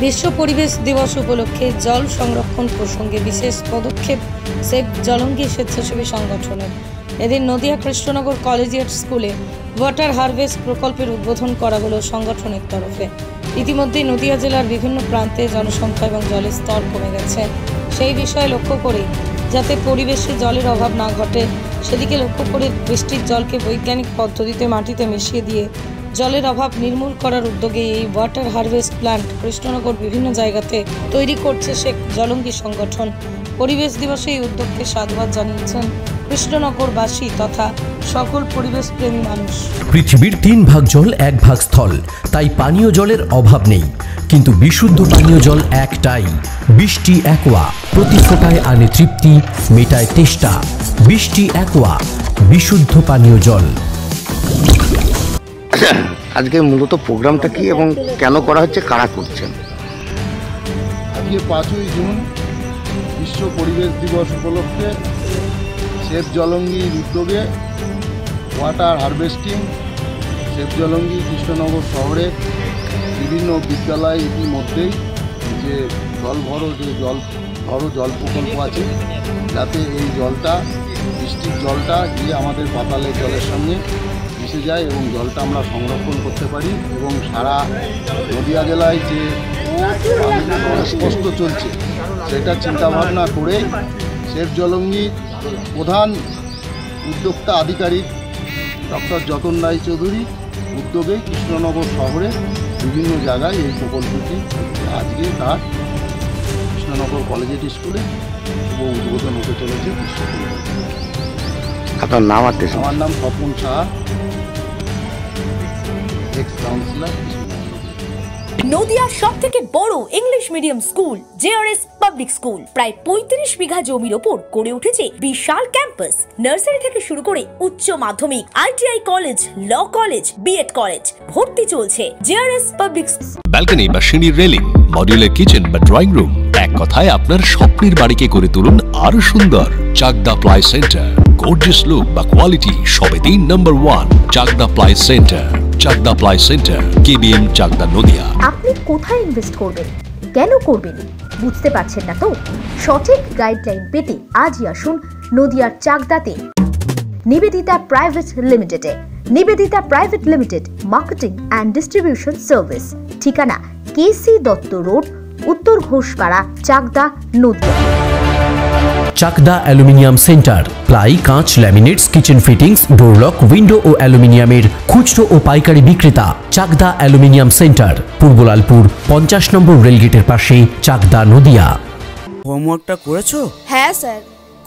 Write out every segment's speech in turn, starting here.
বিশ্ব পরিবেশ দিবস উপলক্ষে জল সংরক্ষণ প্রসঙ্গে বিশেষ পদক্ষেপ সেভ জলঙ্গি স্বেচ্ছাসেবী সংগঠনের। এদিন নদিয়া কৃষ্ণনগর কলেজিয়েট স্কুলে ওয়াটার হারভেস্ট প্রকল্পের উদ্বোধন করা হলো সংগঠনের তরফে। ইতিমধ্যেই নদিয়া জেলার বিভিন্ন প্রান্তে জনসংখ্যা এবং জলের স্তর কমে গেছে। সেই বিষয়ে লক্ষ্য করে যাতে পরিবেশে জলের অভাব না ঘটে সেদিকে লক্ষ্য করে বৃষ্টির জলকে বৈজ্ঞানিক পদ্ধতিতে মাটিতে মিশিয়ে দিয়ে জলের অভাব নির্মূল করার উদ্যোগে এই ওয়াটার হারভেস্ট প্ল্যান্ট কৃষ্ণনগর বিভিন্ন জায়গাতে তৈরি করছে সেভ জলঙ্গি সংগঠন। পরিবেশ দিবসে এই উদ্যোগকে সাধুবাদ জানিয়েছেন কৃষ্ণনগরবাসী তথা সকল পরিবেশ প্রেমী মানুষ। পৃথিবীর 3 ভাগ জল 1 ভাগ স্থল, তাই পানীয় জলের অভাব নেই, কিন্তু বিশুদ্ধ পানীয় জল একটাই, বৃষ্টি অ্যাকোয়া। প্রতি ফোঁটায় আনে তৃপ্তি, মেটায় তেষ্টা। বৃষ্টি অ্যাকোয়া, বিশুদ্ধ পানীয় জল। আজকে মূলত প্রোগ্রামটা কি এবং কেন করা হচ্ছে, কারা করছেন? আজকে 5ই জুন বিশ্ব পরিবেশ দিবস উপলক্ষে সেভ জলঙ্গির উদ্যোগে water harvesting save Jalangi Krishnanagar শহরে বিভিন্ন বিদ্যালয় ইতিমধ্যেই যে জল জল প্রকল্প আছে, যাতে এই জলটা বৃষ্টির জলটা গিয়ে আমাদের পাতালের জলের সঙ্গে মিশে যায় এবং জলটা আমরা সংরক্ষণ করতে পারি। এবং সারা নদিয়া জেলায় যে স্পষ্ট চলছে সেটা চিন্তাভাবনা করে সেভ জলঙ্গির প্রধান উদ্যোক্তা আধিকারিক ডক্টর যতন রায়চৌধুরী উদ্যোগে কৃষ্ণনগর শহরে বিভিন্ন জায়গায় এই প্রকল্পটি আজকে তার কৃষ্ণনগর কলেজিয়েট স্কুলে শুভ উদ্বোধন হতে চলেছে। আপনার নাম? আমার নাম স্বপন সাহা, এক্স কাউন্সিলর। নদিয়ার সবথেকে বড় English medium school JRS public school প্রায় 35 বিঘা জমির ওপর গড়ে উঠেছে বিশাল ক্যাম্পাস। নার্সারি থেকে শুরু করে উচ্চ মাধ্যমিক, ITI college, law college, BEd college ভর্তি চলছে জেআরএস পাবলিক। ব্যালকনি বা সিঁড়ির রেলিং, মডিউলার কিচেন বা ড্রয়িং রুম, এক কথায় আপনার স্বপ্নের বাড়িকে করে তুলুন আরো সুন্দর। Chakdah ply centre, gorgeous look বা কোয়ালিটি সবেতেই number 1। Chakdah ply centre, Chakdah ply centre, KBM, Chakdah, Nadia. আপনি কোথায় ইনভেস্ট করবেন, কেন করবেন বুঝতে পারছেন না তো? সঠিক গাইডলাইন পেতে আজই আসুন নদিয়ার চাকদাতে নিবেদিতা প্রাইভেট লিমিটেডে। Nivedita private limited marketing and distribution service, ঠিকানা KC Dutta road, Uttar Ghoshpara, Chakdah, Nadia. Chakdah aluminium centre, ply, কাঁচ, laminates, kitchen fittings, door lock, window ও অ্যালুমিনিয়ামের খুচরো ও পাইকারি বিক্রেতা। Chakdah aluminium centre, Purbalalpur 50 number রেলগেটের পাশে, চাকদা, নদিয়া। হোমওয়ার্কটা করেছো? হ্যাঁ স্যার।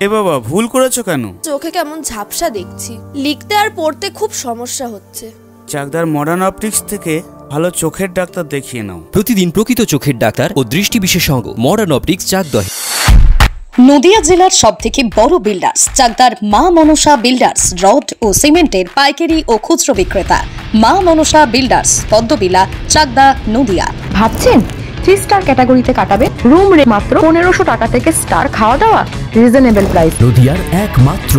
এ বাবা, ভুল করেছো কেন? চোখে কেমন ঝাপসা দেখছি, লিখতে আর পড়তে খুব সমস্যা হচ্ছে। চাকদার মডার্ন অপটিক্স থেকে ভালো চোখের ডাক্তার দেখিয়ে নাও। প্রতিদিন প্রকৃত চোখের ডাক্তার ও দৃষ্টি বিশেষজ্ঞ মডার্ন অপটিক্স, চাকদা। নদিয়া জেলার সবথেকে বড় বিল্ডার্স চাকদার মা মনসা বিল্ডার্স, রড ও সিমেন্টের পাইকারি ও খুচরো বিক্রেতা। মা মনসা বিল্ডার্স, পদ্মবিলা, চাকদা, নদিয়া। ভাবছেন 3 স্টার ক্যাটাগরিতে কাটাবেন? রুম রে মাত্র 1500 টাকা থেকে স্টার, খাওয়া দাওয়া রিজনেবল প্রাইস। নদিয়ার একমাত্র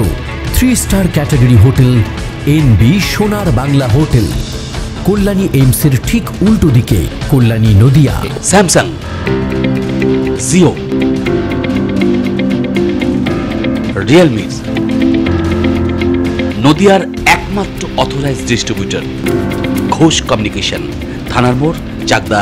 3 স্টার ক্যাটাগরি হোটেল এনবি সোনার বাংলা হোটেল, কল্যাণী এইমসের ঠিক উল্টো দিকে, কল্যাণী, নদিয়া। স্যামসাং, জিও, রিয়েলমি, নদিয়ার একমাত্র অথরাইজড ডিস্ট্রিবিউটর ঘোষ কমিউনিকেশন, থানার মোড়, চাকদা।